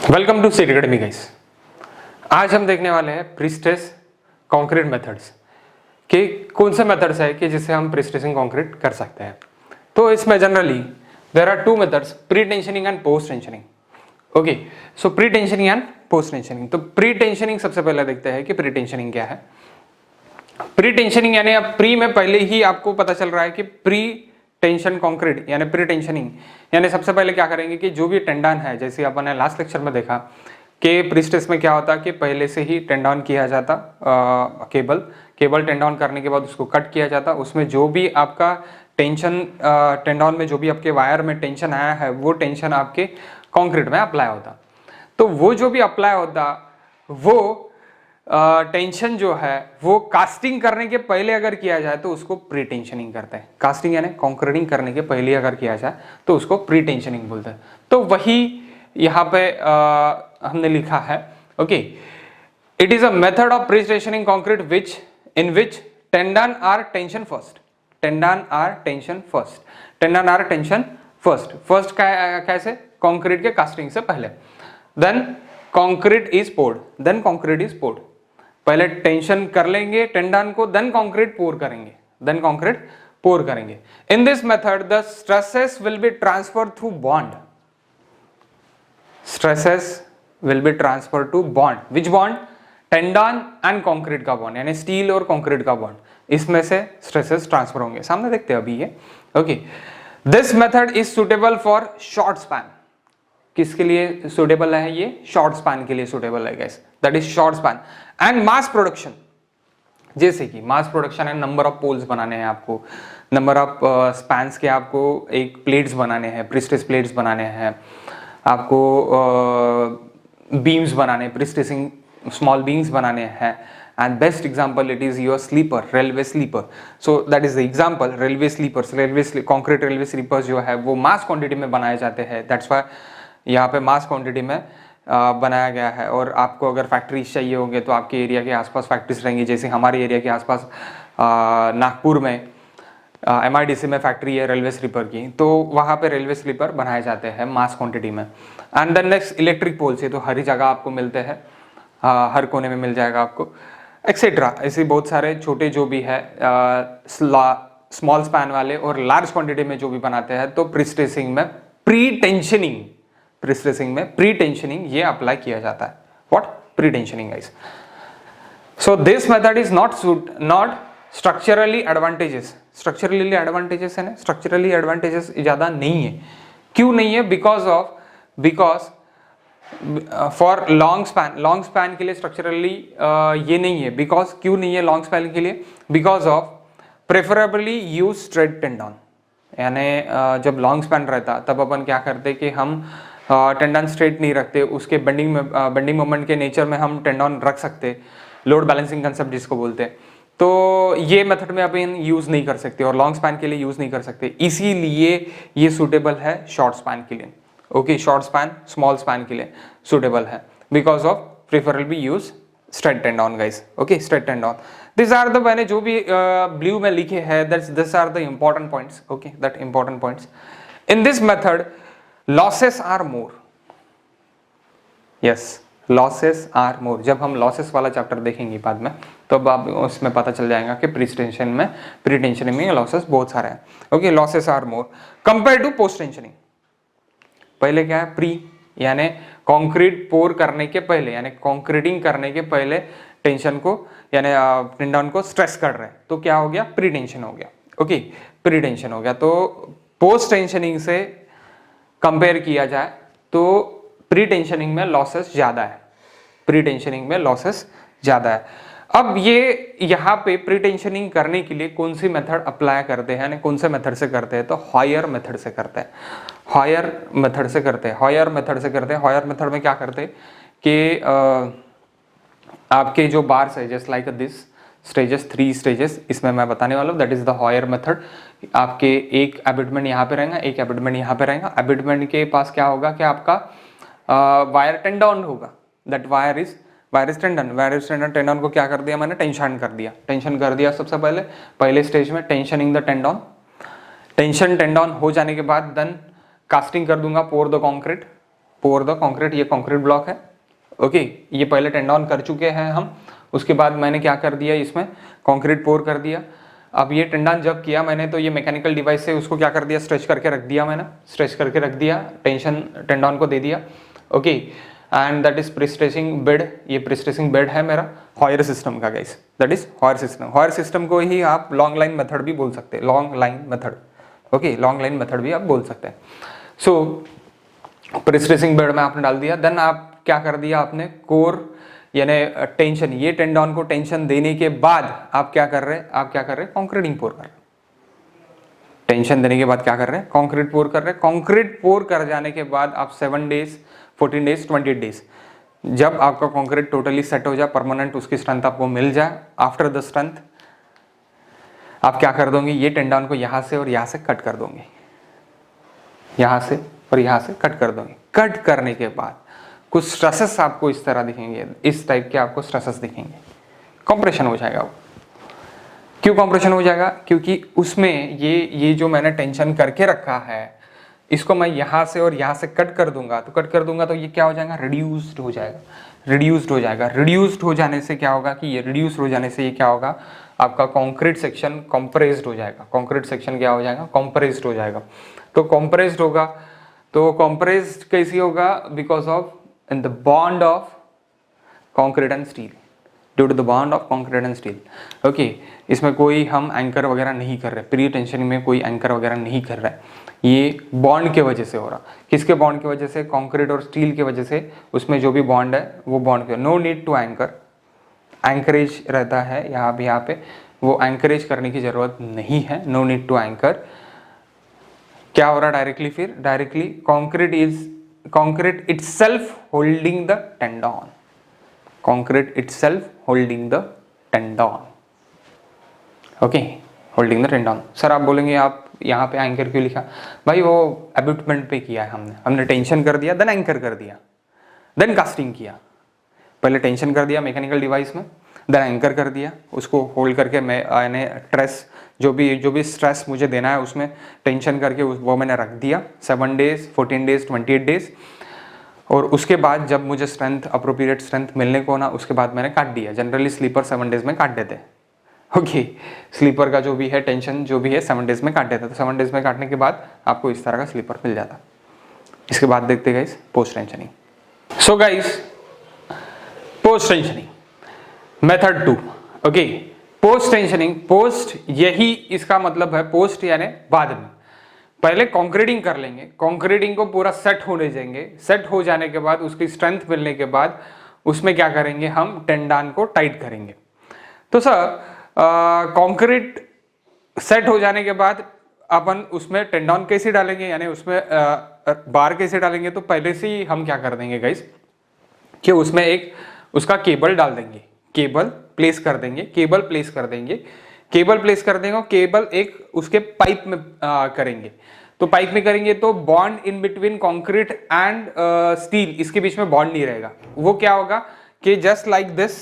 Welcome to Seat Academy guys. आज हम देखने वाले हैं प्रीस्ट्रेस कंक्रीट मेथड्स कि कौन से मेथड्स है कि जिससे हम प्रीस्ट्रेसिंग कंक्रीट कर सकते हैं। तो इसमें generally there are two methods, pre tensioning and post tensioning. Okay, so pre tensioning and post tensioning. तो प्री टेंशनिंग सबसे पहले देखते हैं कि प्री टेंशनिंग क्या है। प्री टेंशनिंग यानी अब प्री में पहले ही आपको पता चल रहा है कि प्री टेंशन कंक्रीट यानी प्री टेंशनिंग यानी सबसे पहले क्या करेंगे कि जो भी टेंडन है, जैसे अपन ने लास्ट लेक्चर में देखा कि प्रीस्ट्रेस में क्या होता कि पहले से ही टेंडन किया जाता, केबल टेंडन करने के बाद उसको कट किया जाता। उसमें जो भी आपका टेंशन टेंडन में जो भी आपके वायर में टेंशन आया है वो टेंशन आपके कंक्रीट में अप्लाई होता। तो वो जो भी अप्लाई होता वो टेंशन जो है वो कास्टिंग करने के पहले अगर किया जाए तो उसको प्री टेंशनिंग करते हैं। कास्टिंग यानी कंक्रीटिंग करने के पहले अगर किया जाए तो उसको प्री टेंशनिंग बोलते हैं। तो वही यहाँ पे हमने लिखा है। Okay, it is a method of pre tensioning concrete in which tendon are tension first. Tendon are tension first. Tendon are tension first. First कैसे? कंक्रीट के कास्टिंग से पहले। Then concrete is poured. Then concrete is poured. पहले tension कर लेंगे tendon को, then concrete pour करेंगे। Then concrete pour करेंगे। In this method the stresses will be transferred through bond. Stresses will be transferred to bond. Which bond? Tendon and concrete का bond यानी steel और concrete का bond. इसमें से stresses transfer होंगे। सामने देखते हैं अभी ये। Okay, this method is suitable for short span. किसके लिए सुटेबल है ये? शॉर्ट स्पैन के लिए सुटेबल है guys, that is short span. And mass production, जैसे कि मास प्रोडक्शन है, नंबर ऑफ पोल्स बनाने हैं आपको, नंबर ऑफ स्पैन्स के आपको एक प्लेट्स बनाने हैं, प्रीस्ट्रेस प्लेट्स बनाने हैं आपको, बीम्स बनाने, प्रीस्ट्रेसिंग स्मॉल बीम्स बनाने हैं। And best example it is your sleeper, railway sleeper. So that is the example, railway sleepers. Concrete railway sleepers जो है वो मास क्वांटिटी में बनाए जाते हैं। दैट्स व्हाई यहाँ पे मास क्वांटिटी में बनाया गया है। और आपको अगर फैक्ट्रीज चाहिए होंगे तो आपके एरिया के आसपास फैक्ट्रीज रहेंगी। जैसे हमारे एरिया के आसपास नागपुर में MIDC में फैक्ट्री है रेलवे स्लीपर की, तो वहाँ पे रेलवे स्लीपर बनाए जाते हैं मास क्वांटिटी में। And then next electric poles, ये तो हर जगह आपको मिलते हैं, हर कोने में मिल जाएगा आपको, एक्सेट्रा। ऐसे बहुत सारे छोटे जो भी है स्मॉल स्पैन वाले और लार्ज क्वांटिटी में जो भी बनाते हैं। तो प्रीस्ट्रेसिंग में प्री टेंशनिंग, प्रीस्ट्रेसिंग में प्री टेंशनिंग ये अप्लाई किया जाता है। What? Pre tensioning guys. So this method is not structurally advantages. Structurally advantages है ना, स्ट्रक्चरली एडवांटेजेस ज्यादा नहीं है। क्यों नहीं है? बिकॉज फॉर लॉन्ग स्पैन के लिए स्ट्रक्चरली ये नहीं है। बिकॉज क्यों नहीं है लॉन्ग स्पैन के लिए? Because of preferably use straight tendon. यानी जब लॉन्ग स्पैन रहता तब अपन क्या करते कि हम टेंडन स्ट्रेट नहीं रखते, उसके बेंडिंग मोमेंट के नेचर में हम टेंडन रख सकते, लोड बैलेंसिंग कंसेप्ट जिसको बोलते हैं। तो ये मेथड में अपन यूज नहीं कर सकते और लॉन्ग स्पैन के लिए यूज नहीं कर सकते, इसीलिए ये सुटेबल है शॉर्ट स्पैन के लिए। Okay, short span small span के लिए सुटेबल है because of preferably use straight tendon guys. Okay, straight tendon. This are the, मैंने जो भी ब्लू में लिखे हैं, this are the important points. Okay, that important points in this method. Losses are more. Yes, losses are more. जब हम losses वाला chapter देखेंगे बाद में तो अब आप उसमें पता चल जाएगा कि प्री टेंशनिंग में लॉसेस बहुत सारे हैं। Okay, losses are more compare to post tensioning. पहले क्या है? प्री यानी कंक्रीट पोर करने के पहले, यानी कंक्रीटिंग करने के पहले टेंशन को यानी टेंडन को स्ट्रेस कर रहे हैं, तो क्या हो गया? प्री टेंशन हो गया। ओके, प्री टेंशन हो गया। तो पोस्ट टेंशनिंग से कंपेयर किया जाए तो प्री टेंशनिंग में लॉसेस ज्यादा है। प्री टेंशनिंग में लॉसेस ज्यादा है। अब ये यहाँ पे प्री टेंशनिंग करने के लिए कौन सी मेथड अप्लाई करते हैं, यानी कौन से मेथड से करते हैं? तो हायर मेथड से करते हैं। हायर मेथड से करते हैं। हायर मेथड से करते हैं। हायर मेथड में क्या करते हैं कि आपके जो बार्स है just like this stages, 3 stages, इसमें मैं बताने वाला हूँ। That is the higher method. आपके एक एबिटमेंट यहाँ पे रहेगा, एक एबिटमेंट यहाँ पे रहेगा। एबिटमेंट के पास क्या होगा कि आपका वायर टेंडन होगा। That wire is tendon. Tendon को क्या कर दिया मैंने? टेंशन कर दिया सबसे पहले स्टेज में tensioning the tendon. Tension tendon हो जाने के बाद देन कास्टिंग कर दूंगा, pour the concrete. Pour the concrete, ये कंक्रीट ब्लॉक है। ओके, ये पहले टेंडन कर चुके हैं हम, उसके बाद मैंने क्या कर दिया, इसमें कंक्रीट पोर कर दिया। अब ये टेंडन जब किया मैंने तो ये मैकेनिकल डिवाइस से उसको क्या कर दिया, स्ट्रेच करके रख दिया मैंने, स्ट्रेच करके रख दिया, टेंशन टेंडन को दे दिया। Okay, and that is prestretching bed, ये प्रीस्ट्रेचिंग बेड है मेरा हॉयर सिस्टम का guys, that is Hoyer system. Hoyer system को ही आप लॉन्ग लाइन मेथड भी बोल सकते हैं, long line method. Okay, long line method भी आप बोल सकते हैं। सो प्रीस्ट्रेचिंग बेड में आपने डाल दिया, देन आप क्या कर दिया आपने, कोर यानी टेंशन, ये टेंडन को टेंशन देने के बाद आप क्या कर रहे हैं, कंक्रीटिंग पोर कर रहे हैं। टेंशन देने के बाद क्या कर रहे हैं, कंक्रीट पोर कर रहे हैं। कंक्रीट पोर कर जाने के बाद आप 7 डेज, 14 डेज, 28 डेज, जब आपका कंक्रीट टोटली सेट हो जाए, परमानेंट उसकी स्ट्रेंथ आपको मिल जाए, आफ्टर द स्ट्रेंथ आप क्या कर दोगे, ये टेंडन को यहां से और यहां से कट कर दोगे, यहां से और यहां से कट कर दोगे। कट करने के बाद कुछ स्ट्रेसेस आपको इस तरह दिखेंगे, इस टाइप के आपको स्ट्रेसेस दिखेंगे, कंप्रेशन हो जाएगा वो। क्यों कंप्रेशन हो जाएगा, क्योंकि उसमें ये जो मैंने टेंशन करके रखा है, इसको मैं यहाँ से और यहाँ से कट कर दूंगा, तो ये क्या हो जाएगा, रिड्यूस्ड हो जाएगा, रिड्यूस्ड हो जाएगा। रिड्यूस्ड हो जाने से क्या होगा कि ये रिड्यूस्ड हो जाने से ये क्या होगा, आपका कंक्रीट सेक्शन कंप्रेस्ड हो जाएगा। कंक्रीट सेक्शन क्या हो जाएगा, कंप्रेस्ड हो जाएगा। तो कंप्रेस्ड होगा, तो कंप्रेस्ड कैसी होगा, because of in the bond of concrete and steel, due to the bond of concrete and steel. Okay, इसमें कोई हम एंकर वगैरह नहीं कर रहे, प्री टेंशन में कोई एंकर वगैरह नहीं कर रहा है, ये बॉन्ड के वजह से हो रहा। किसके बॉन्ड की वजह से, कंक्रीट और स्टील की वजह से, उसमें जो भी बॉन्ड है वो बॉन्ड के, no need to anchor, anchorage रहता है यहाँ पे, वो एंकरेज करने की जरूरत नहीं है, नो नीड टू एंकर। क्या हो रहा डायरेक्टली, फिर directly concrete itself holding the tendon, concrete itself holding the tendon. Okay, holding the tendon. Sir आप बोलेंगे आप यहाँ पे एंकर क्यों लिखा, भाई वो एबुटमेंट पे किया है हमने टेंशन कर दिया, देन एंकर कर दिया, देन कास्टिंग किया। पहले टेंशन कर दिया मैकेनिकल डिवाइस में, देन एंकर कर दिया, उसको होल्ड करके मैंने ट्रेस जो भी स्ट्रेस मुझे देना है उसमें टेंशन करके वो मैंने रख दिया 7 डेज, 14 डेज, 28 डेज। और उसके बाद जब मुझे स्ट्रेंथ, अप्रोप्रिएट स्ट्रेंथ मिलने को ना, उसके बाद मैंने काट दिया। जनरली स्लीपर 7 डेज में काट देते हैं। ओके, स्लीपर का जो भी है टेंशन जो भी है 7 डेज में काट देते हैं। तो 7 डेज में काटने के बाद आपको इस तरह का स्लीपर मिल जाता। इसके बाद देखते guys post tensioning. So guys, post tensioning method 2। Okay, post tensioning, post यही इसका मतलब है, पोस्ट यानी बाद में। पहले कंक्रीटिंग कर लेंगे, कंक्रीटिंग को पूरा सेट होने देंगे, सेट हो जाने के बाद उसकी स्ट्रेंथ मिलने के बाद उसमें क्या करेंगे, हम टेंडन को टाइट करेंगे। तो सर कंक्रीट सेट हो जाने के बाद अपन उसमें टेंडन कैसे डालेंगे, यानी उसमें बार कैसे डालेंगे। तो पहले से ही हम क्या कर देंगे गाइस कि उसमें एक उसका केबल डाल देंगे, केबल प्लेस कर देंगे, केबल प्लेस कर देंगे, केबल प्लेस कर देंगे, और केबल एक उसके पाइप में करेंगे। तो पाइप में करेंगे तो bond in between concrete and steel, इसके बीच में बॉन्ड नहीं रहेगा। वो क्या होगा कि जस्ट लाइक दिस,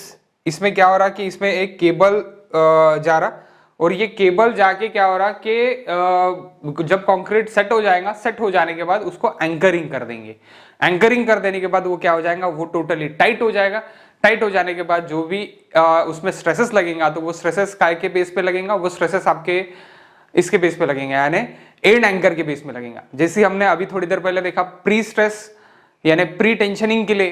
इसमें क्या हो रहा कि इसमें एक केबल जा रहा, और ये केबल जाके क्या हो रहा कि जब कंक्रीट सेट हो जाएगा, सेट हो जाने के बाद उसको एंकरिंग कर देंगे। एंकरिंग कर देने के बाद वो क्या हो जाएगा, वो टोटली टाइट हो जाएगा। टाइट हो जाने के बाद जो भी उसमें स्ट्रेसेस लगेगा, तो वो स्ट्रेसेस काय के बेस पे लगेगा, वो स्ट्रेसेस आपके इसके बेस पे लगेंगे, यानी एंड एंकर के बेस में लगेगा। जैसे हमने अभी थोड़ी देर पहले देखा, प्री स्ट्रेस यानी प्री टेंशनिंग के लिए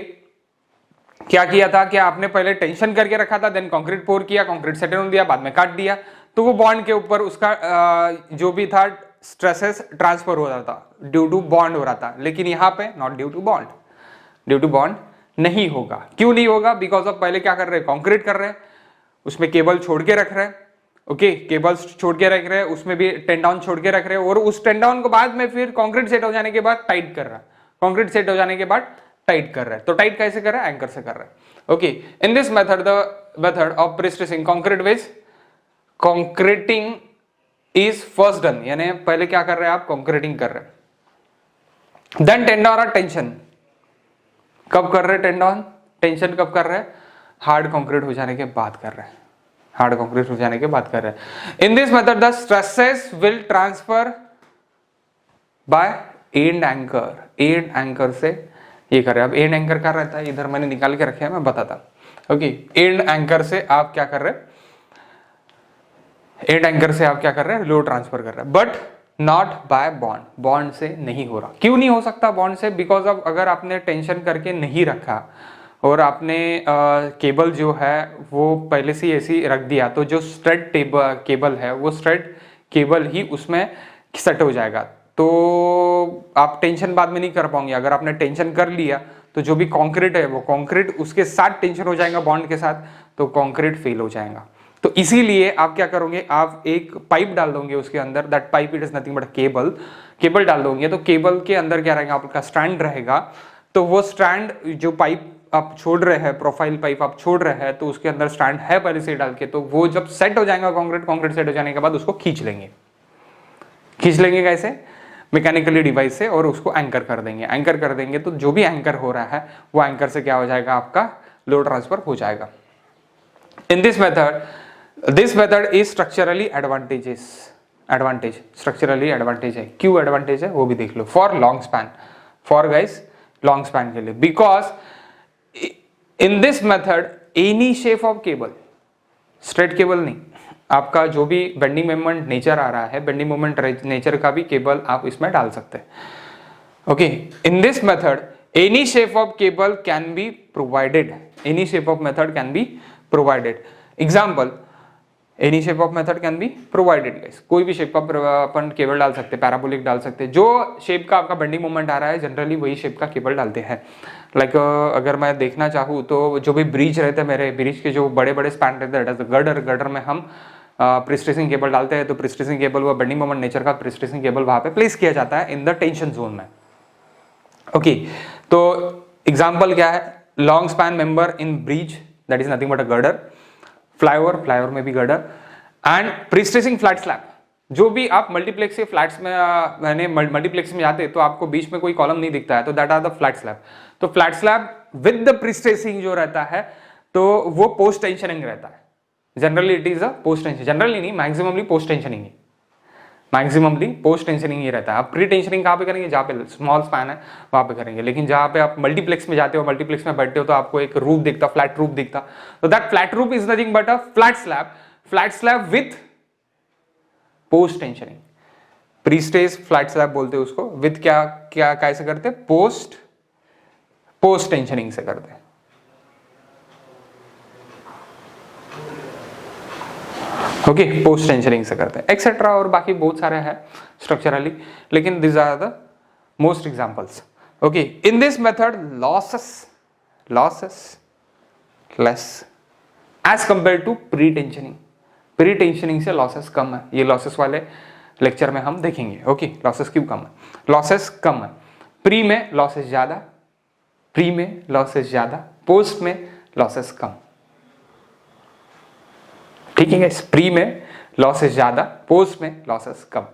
क्या किया था कि आपने पहले टेंशन करके रखा था, देन कंक्रीट पोर किया, कंक्रीट सेट होने दिया, बाद में काट दिया, तो वो बॉन्ड के ऊपर उसका जो भी था स्ट्रेसेस ट्रांसफर हो रहा था, ड्यू टू बॉन्ड हो रहा था। लेकिन यहाँ पे not due to bond, due to bond नहीं होगा। क्यों नहीं होगा, बिकॉज ऑफ पहले क्या कर रहे हैं, कंक्रीट कर रहे हैं, उसमें केबल छोड़ के रख रहे हैं। ओके, केबल्स छोड़ के रख रहे हैं, उसमें भी टेंडन छोड़ के रख रहे हैं, और उस टेंडन को बाद में फिर कंक्रीट सेट हो जाने के बाद टाइट कर रहा है, कंक्रीट सेट हो जाने के बाद टाइट कर रहा है। तो टाइट कैसे कर रहा है, एंकर से कर रहा है। Okay, in this method, the method of pre-stressing concrete which concreting is first done, यानी पहले क्या कर रहे हैं आप, कंक्रीटिंग कर रहे हैं। देन टेंडन और टेंशन कब कर रहे हैं, टेंडन टेंशन कब कर रहे हैं, हार्ड कंक्रीट हो जाने के बाद कर रहे हैं, हार्ड कंक्रीट हो जाने के बाद कर रहे हैं। इन this method the stresses will transfer by and anchor, and anchor से ये कर रहे हैं। अब एंड एंकर का रहता है, इधर मैंने निकाल के रखे हैं, मैं बताता हूँ। ओके, एंड एंकर से आप क्या कर रहे हैं, एंड एंकर से आप क्या कर रहे हैं, लोड ट्रांसफर कर रहे हैं, but not bye bond, bond से नहीं हो रहा। क्यों नहीं हो सकता बॉन्ड से? बिकॉज ऑफ अगर आपने टेंशन करके नहीं रखा और आपने केबल जो है वो पहले से ऐसी रख दिया, तो जो स्ट्रेट केबल है वो स्ट्रेट केबल ही उसमें सेट हो जाएगा, तो आप टेंशन बाद में नहीं कर पाओगे। अगर आपने टेंशन कर लिया तो जो भी कंक्रीट है वो कंक्रीट उसके साथ टेंशन हो जाएगा बॉन्ड के साथ, तो कंक्रीट फेल हो जाएगा। तो इसीलिए आप क्या करोगे, आप एक पाइप डाल दोगे उसके अंदर, that pipe it is nothing but cable, cable डाल दोगे तो केबल के अंदर क्या रहेगा, आपका स्ट्रैंड रहेगा। तो वो स्ट्रैंड जो पाइप आप छोड़ रहे हैं, प्रोफाइल पाइप आप छोड़ रहे हैं, तो उसके अंदर स्ट्रैंड है पहले से डाल के, तो वो जब सेट हो जाएगा कंक्रीट सेट हो जाने के बाद उसको खींच लेंगे कैसे, मैकेनिकली डिवाइस से, और उसको एंकर कर देंगे। एंकर कर देंगे तो जो भी एंकर हो रहा है वो एंकर से क्या हो जाएगा, आपका लोड ट्रांसफर हो जाएगा। In this method is structurally advantage structurally advantage है। क्यों एडवांटेज है वो भी देख लो। For long span, for guys long span के लिए, because in this method any shape of cable, straight cable नहीं, आपका जो भी बेंडिंग मोमेंट नेचर आ रहा है, बेंडिंग मोमेंट नेचर का भी केबल आप इसमें डाल सकते हैं। Okay, in this method any shape of cable can be provided, any shape of method can be provided. Example, any shape of method can be provided guys, कोई भी shape का अपन केबल डाल सकते हैं, पैराबोलिक डाल सकते हैं, जो शेप का आपका बेंडिंग मोमेंट आ रहा है जनरली वही शेप का केबल डालते हैं। लाइक अगर मैं देखना चाहूँ तो जो भी ब्रिज रहते हैं, मेरे ब्रिज के जो बड़े बड़े स्पैन रहते हैं, गडर में हम प्रिस्ट्रेसिंग केबल डालते हैं, तो प्रिस्ट्रेसिंग केबल वो बेंडिंग मोमेंट नेचर का प्रिस्ट्रेसिंग केबल वहां पे प्लेस किया जाता है इन द टेंशन जोन में। ओके, तो एग्जाम्पल क्या है, long span member in bridge, that is nothing but a girder, flyover में भी girder, and prestressing flat slab. जो भी आप मल्टीप्लेक्स के फ्लैट्स में मैंने मल्टीप्लेक्स में जाते तो आपको बीच में कोई कॉलम नहीं दिखता है, तो that are the flat slab. तो flat slab with the prestressing जो रहता है तो वो पोस्ट टेंशनिंग रहता है। Generally it is a post tension, generally नहीं, maximumly post tensioning, maximumly post tensioning ही रहता है। आप प्री टेंशनिंग कहाँ पे करेंगे, जहाँ पे स्मॉल स्पैन है वहां पे करेंगे, लेकिन जहाँ पे आप मल्टीप्लेक्स में जाते हो, मल्टीप्लेक्स में बैठते हो तो आपको एक रूफ दिखता, फ्लैट रूफ दिखता, तो that flat roof is nothing but a flat slab with post tensioning. Prestress flat slab बोलते हैं उसको, विथ क्या क्या कैसे करते, पोस्ट टेंशनिंग से करते हैं। ओके, पोस्ट टेंशनिंग से करते हैं एक्सेट्रा, और बाकी बहुत सारे हैं स्ट्रक्चरली, लेकिन this are the most examples. Okay, in this method losses less as compare to pre tensioning. Pre tensioning से लॉसेस कम है, ये लॉसेस वाले लेक्चर में हम देखेंगे। ओके, लॉसेस क्यों कम है, लॉसेस कम है, प्री में लॉसेस ज्यादा, पोस्ट में लॉसेस कम। ठीक है, प्री में लॉसेस ज्यादा, पोस्ट में लॉसेस कम।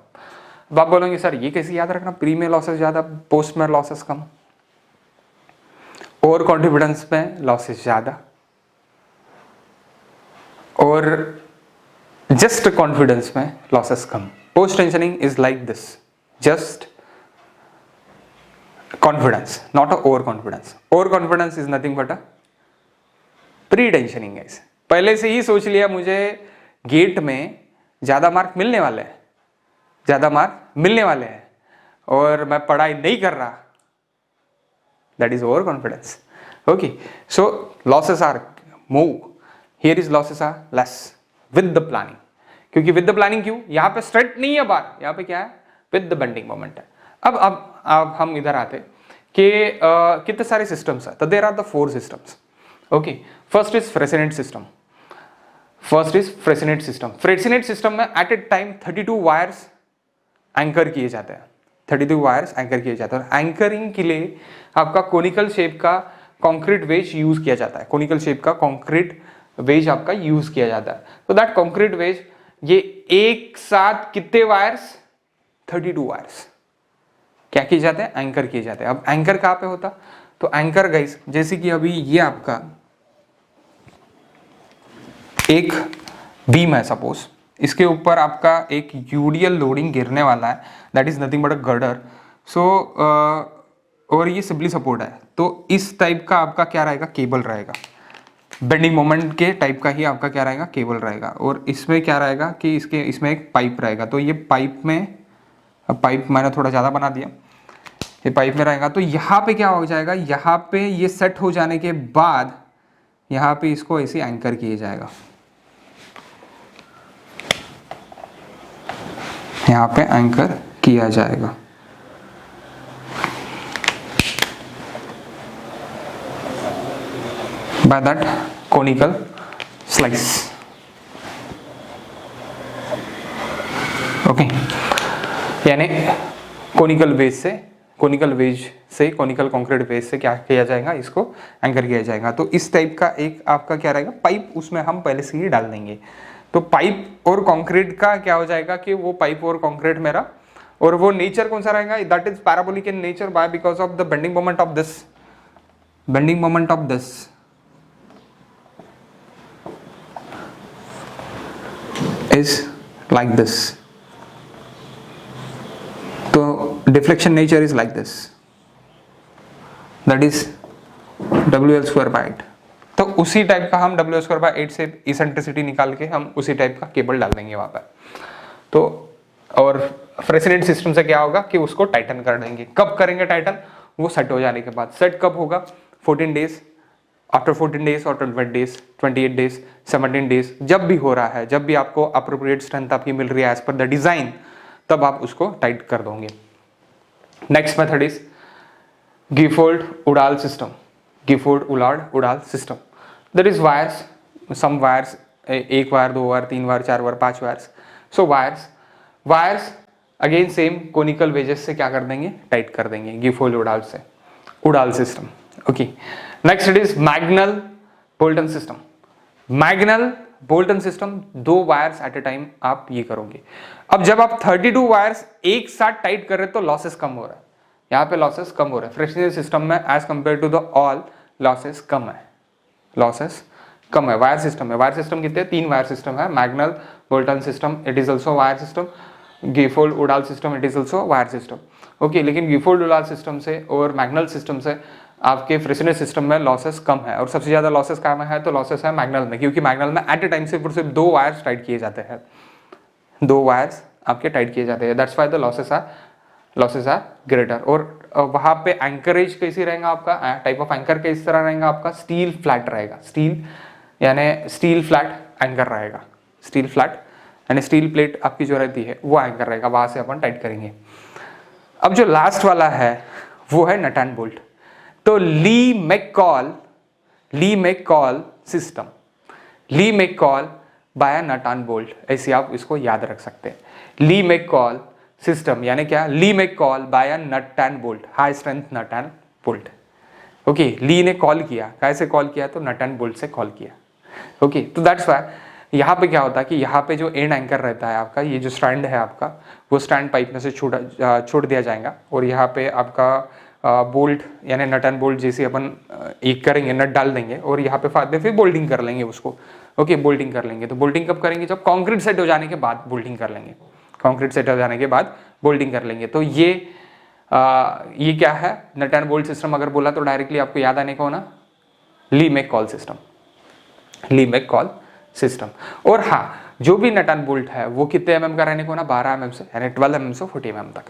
अब आप बोलोगे सर ये कैसे याद रखना, प्री में लॉसेस ज्यादा, पोस्ट में लॉसेस कम। ओवर कॉन्फिडेंस में लॉसेस ज्यादा और जस्ट कॉन्फिडेंस में losses come. Post tensioning is like this, just confidence, not a over confidence. Over confidence is nothing but a pre tensioning है। पहले से ही सोच लिया मुझे गेट में ज्यादा मार्क मिलने वाले हैं, और मैं पढ़ाई नहीं कर रहा, that is over confidence. Okay, so losses are more, here is losses are less with the planning. क्योंकि विद द प्लानिंग क्यों, यहाँ पे स्ट्रेट नहीं है बार, यहाँ पे क्या है, विद द बेंडिंग मोमेंट है। अब हम इधर आते कि कितने सारे सिस्टम्स है, तो there are the 4 systems. Okay, first is Freyssinet system. Freyssinet system में at a time 32 wires anchor किए जाते हैं, 32 वायर्स एंकर किए जाते हैं। और एंकरिंग के लिए आपका कोनिकल शेप का कंक्रीट वेज यूज किया जाता है, कोनिकल शेप का कंक्रीट वेज आपका यूज किया जाता है। तो दैट कंक्रीट वेज, ये एक साथ कितने वायर्स, 32 वायर्स क्या किए जाते हैं, एंकर किए जाते हैं। अब एंकर कहाँ पे होता, तो एंकर गाइस जैसे कि अभी ये आपका एक बीम है सपोज, इसके ऊपर आपका एक यूडियल लोडिंग गिरने वाला है, that is nothing but a girder. So और ये सिंपली सपोर्ट है, तो इस टाइप का आपका क्या रहेगा, केबल रहेगा, बेंडिंग मोमेंट के टाइप का ही आपका क्या रहेगा, केबल रहेगा। और इसमें क्या रहेगा कि इसमें एक पाइप रहेगा, तो ये पाइप में, अब पाइप मैंने थोड़ा ज़्यादा बना दिया, ये पाइप में रहेगा। तो यहाँ पे क्या हो जाएगा, यहाँ पे ये सेट हो जाने के बाद यहाँ पे इसको ऐसे एंकर किया जाएगा, यहाँ पे एंकर किया जाएगा। By that conical slice, okay. यानी कोनिकल वेज से, कोनिकल कंक्रीट बेस से क्या किया जाएगा, इसको एंकर किया जाएगा। तो इस टाइप का एक आपका क्या रहेगा, पाइप, उसमें हम पहले से ही डाल देंगे। तो पाइप और कंक्रीट का क्या हो जाएगा कि वो पाइप और कंक्रीट मेरा, और वो नेचर कौन सा रहेगा, that is parabolic in nature by because of the bending moment of this, bending moment of this is like this. तो deflection nature is like this, that is WL²/8। तो उसी टाइप का हम WL²/8 से eccentricity निकाल के हम उसी टाइप का केबल डाल देंगे वहां पर। तो और फ्रेसिनेट सिस्टम से क्या होगा कि उसको टाइटन कर देंगे। कब करेंगे टाइटन, वो सेट हो जाने के बाद। सेट कब होगा, 14 डेज, आफ्टर 14 डेज और 12 डेज, 28 डेज, 17 डेज, जब भी हो रहा है, जब भी आपको अप्रोप्रिएट स्ट्रेंथ आपकी मिल रही है एज पर द डिजाइन, तब आप उसको टाइट कर दोगे। Next method is Gifford-Udall system, Gifford-Udall system. There is wires, some wires, एक वायर, दो वायर, तीन वायर, चार वायर, पांच wires. So wires again same conical wedges से क्या कर देंगे, टाइट कर देंगे Gifford-Udall से, Udall system, okay. Next it is Magnel Bolton system. Magnel Bolton system, दो वायर्स एट ए टाइम आप ये करोगे। अब जब आप 32 वायर्स एक साथ टाइट कर रहे तो लॉसेस कम हो रहा है, यहाँ पे लॉसेस कम हो रहे हैं। फ्रेशनर सिस्टम में as compare to the all losses कम है, लॉसेस कम है। वायर सिस्टम में, वायर सिस्टम कितने, 3 वायर सिस्टम है। Magnel Bolton system it is also wire system, Gifford Udall system it is also wire system, okay. लेकिन Gifford Udall system से और मैग्नल सिस्टम से आपके फ्रेशनर सिस्टम में लॉसेस कम है। और सबसे ज्यादा लॉसेस कहाँ में है, तो लॉसेस है मैग्नल में, क्योंकि मैग्नल में एट ए टाइम सिर्फ 2 वायर्स टाइट किए जाते हैं, 2 वायर्स आपके टाइट किए जाते हैं। That's why the losses are greater. और वहां पे एंकरेज कैसी रहेगा आपका, टाइप ऑफ एंकर किस तरह रहेगा आपका, स्टील फ्लैट रहेगा, स्टील यानी स्टील फ्लैट एंकर रहेगा, स्टील फ्लैट यानी स्टील प्लेट आपकी जो रहती है वो एंकर रहेगा, वहां से अपन टाइट करेंगे। अब जो लास्ट वाला है वो है नट एंड बोल्ट। तो Lee McCall system, Lee McCall by nut and bolt, ऐसे आप इसको याद रख सकते हैं। ली मैककॉल सिस्टम यानी क्या, Lee McCall by nut and bolt, high strength nut and bolt, okay. Lee ने कॉल किया, कैसे कॉल किया, तो नट एंड बोल्ट से कॉल किया, ओके। तो दैट्स व्हाई यहाँ पे क्या होता है कि यहाँ पे जो एंड एंकर रहता है आपका, ये जो स्टैंड है आपका, वो स्टैंड पाइप में से छोड़ दिया जाएगा। और यहाँ पे आपका बोल्ट यानी नट एंड बोल्ट जैसे अपन एक करेंगे, नट डाल देंगे और यहाँ पे फायदे फिर बोल्टिंग कर लेंगे उसको, ओके। बोल्टिंग कर लेंगे, तो बोल्टिंग कब करेंगे, जब कॉन्क्रीट सेट हो जाने के बाद बोल्टिंग कर लेंगे, कॉन्क्रीट सेट हो जाने के बाद बोल्टिंग कर लेंगे। तो ये क्या है, नट एंड बोल्ट सिस्टम अगर बोला तो डायरेक्टली आपको याद आने को होना ली McCall system, Lee McCall system. और हाँ, जो भी नट एंड बोल्ट है वो कितने mm का रहने को ना, 12 mm से, यानी 12 mm से 40 mm तक,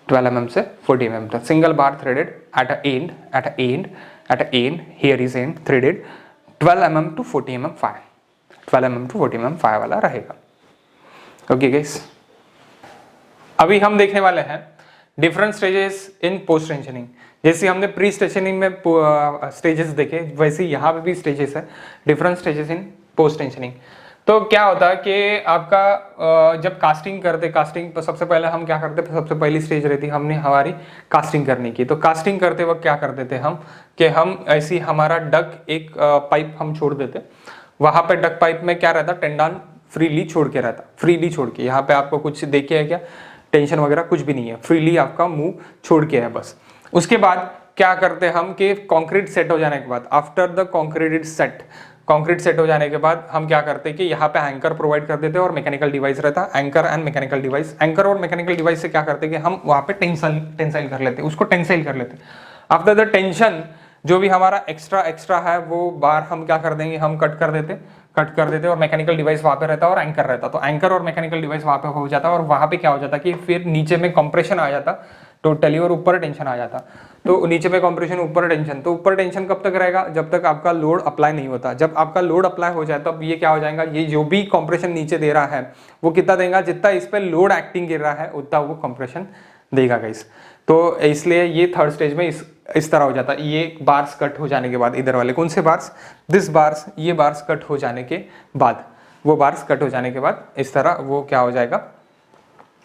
12 mm से 40 mm तक। Single bar threaded at a and here is and threaded 12 mm to 40 mm fire, 12 mm to 40 mm fire वाला रहेगा, ओके गाइस। अभी हम देखने वाले हैं different stages in post tensioning. जैसे हमने प्री टेंशनिंग में स्टेजेस देखे, वैसे यहाँ पे भी स्टेजेस है, different stages in post tensioning. तो क्या होता है कि आपका जब कास्टिंग करते, कास्टिंग तो सबसे पहले हम क्या करते, सबसे पहली स्टेज रहती हमने हमारी कास्टिंग करने की। तो कास्टिंग करते वक्त क्या करते थे हम कि हम ऐसी हमारा डक एक पाइप हम छोड़ देते, वहां पे डक पाइप में क्या रहता, टेंडन फ्रीली छोड़ के रहता, फ्रीली छोड़ के। यहाँ पे आपको कुछ देखिए है क्या, टेंशन वगैरह कुछ भी नहीं है, फ्रीली आपका मुंह छोड़ के है बस। उसके बाद क्या करते हम कि कंक्रीट सेट हो जाने के बाद, आफ्टर द कंक्रीट सेट हो जाने के बाद हम क्या करते हैं कि यहाँ पे एंकर प्रोवाइड कर देते हैं और मैकेनिकल डिवाइस रहता है, anchor and mechanical device. Anchor और मैकेनिकल डिवाइस से क्या करते हैं कि हम वहाँ पे टेंसाइल कर लेते हैं, उसको टेंसाइल कर लेते हैं। आफ्टर द टेंशन जो भी हमारा एक्स्ट्रा है वो बार हम क्या कर देंगे, हम कट कर देते और मैकेनिकल डिवाइस वहाँ पे रहता और एंकर रहता, तो एंकर और मैकेनिकल डिवाइस वहाँ पे हो जाता और वहाँ पे क्या हो जाता कि फिर नीचे में कंप्रेशन आ जाता टोटली और ऊपर टेंशन आ जाता। तो नीचे में कंप्रेशन ऊपर टेंशन, तो ऊपर टेंशन कब तक रहेगा, जब तक आपका लोड अप्लाई नहीं होता। जब आपका लोड अप्लाई हो जाए तब ये क्या हो जाएगा, ये जो भी कंप्रेशन नीचे दे रहा है वो कितना देगा, जितना इस पर लोड एक्टिंग गिर रहा है उतना वो कंप्रेशन देगा गाइस। तो इसलिए ये थर्ड स्टेज में इस तरह हो जाता है। ये बार्स कट हो जाने के बाद, इधर वाले कौन से बार्स, दिस बार्स, ये बार्स कट हो जाने के बाद, वो बार्स कट हो जाने के बाद इस तरह वो क्या हो जाएगा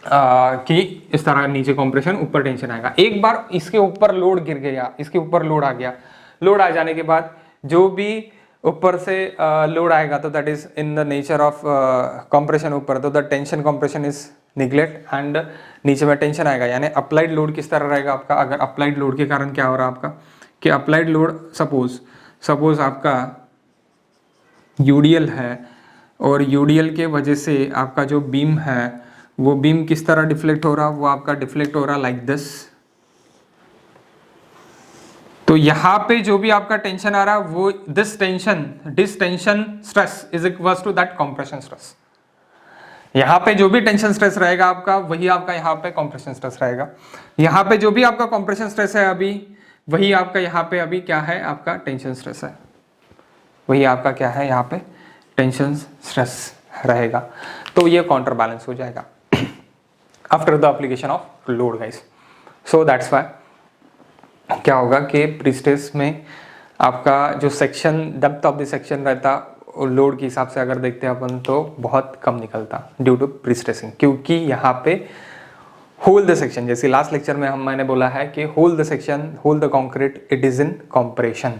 कि इस तरह नीचे कंप्रेशन ऊपर टेंशन आएगा। एक बार इसके ऊपर लोड गिर गया, इसके ऊपर लोड आ गया, लोड आ जाने के बाद जो भी ऊपर से लोड आएगा तो that is in the nature of compression ऊपर, तो the tension compression is neglect and नीचे में टेंशन आएगा। यानी अप्लाइड लोड किस तरह रहेगा आपका, अगर अप्लाइड लोड के कारण क्या हो रहा है आपका कि अप्लाइड लोड सपोज आपका यूडीएल है और यूडीएल के वजह से आपका जो बीम है वो बीम किस तरह डिफ्लेक्ट हो रहा, वो आपका डिफ्लेक्ट हो रहा लाइक दिस। तो यहां पे जो भी आपका टेंशन आ रहा है वो this tension stress is equals to that compression stress. यहां पे जो भी टेंशन स्ट्रेस रहेगा आपका वही आपका यहाँ पे कंप्रेशन स्ट्रेस रहेगा। यहाँ पे जो भी आपका कंप्रेशन स्ट्रेस है अभी वही आपका यहाँ पे अभी क्या है, आपका टेंशन स्ट्रेस है, वही आपका क्या है यहाँ पे टेंशन स्ट्रेस रहेगा। तो ये काउंटर बैलेंस हो जाएगा after the application of load guys. So that's why क्या होगा कि प्रीस्ट्रेस में आपका जो section depth of the section रहता लोड के हिसाब से अगर देखते हैं अपन तो बहुत कम निकलता ड्यू टू प्रीस्ट्रेसिंग, क्योंकि यहाँ पे होल द सेक्शन, जैसे लास्ट लेक्चर में मैंने बोला है कि whole the section, whole the concrete, it is in compression.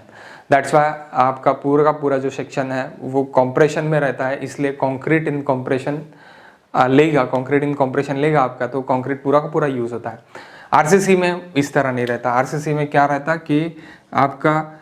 That's why आपका पूरा का पूरा जो सेक्शन है वो कंप्रेशन में रहता है, इसलिए कंक्रीट इन कंप्रेशन लेगा, कंक्रीट इन कंप्रेशन लेगा आपका, तो कंक्रीट पूरा का पूरा यूज होता है। आरसीसी में इस तरह नहीं रहता। आरसीसी में क्या रहता कि आपका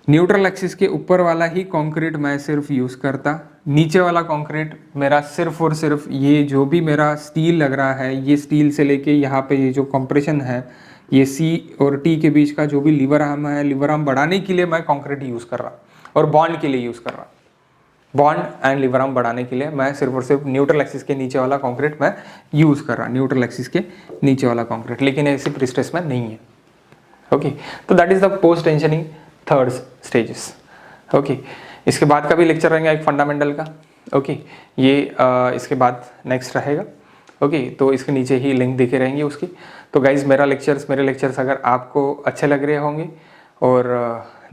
न्यूट्रल एक्सिस के ऊपर वाला ही कंक्रीट मैं सिर्फ यूज़ करता, नीचे वाला कंक्रीट मेरा सिर्फ और सिर्फ ये जो भी मेरा स्टील लग रहा है, ये स्टील से लेके यहाँ पे ये जो कंप्रेशन है, ये सी और टी के बीच का जो भी लीवर आर्म है, लीवर आर्म बढ़ाने के लिए मैं कंक्रीट यूज़ कर रहा और बॉन्ड के लिए यूज़ कर रहा, बॉन्ड एंड लीवर आर्म बढ़ाने के लिए मैं सिर्फ और सिर्फ न्यूट्रल एक्सिस के नीचे वाला कंक्रीट मैं यूज़ कर रहा, न्यूट्रल एक्सिस के नीचे वाला कंक्रीट, लेकिन ऐसी प्रीस्ट्रेस में नहीं है। ओके, तो that is the post tensioning third stages. Okay, इसके बाद का भी लेक्चर रहेगा एक फंडामेंटल का। ओके, ये इसके बाद नेक्स्ट रहेगा। ओके, तो इसके नीचे ही लिंक दिखे रहेंगे उसकी। तो गाइज मेरे लेक्चर्स अगर आपको अच्छे लग रहे होंगे और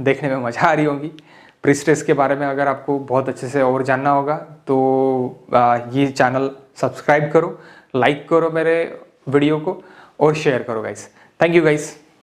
देखने में मज़ा आ रही होगी, प्रीस्ट्रेस के बारे में अगर आपको बहुत अच्छे से और जानना होगा तो ये चैनल सब्सक्राइब करो, लाइक करो मेरे वीडियो को और शेयर करो गाइज। Thank you guys.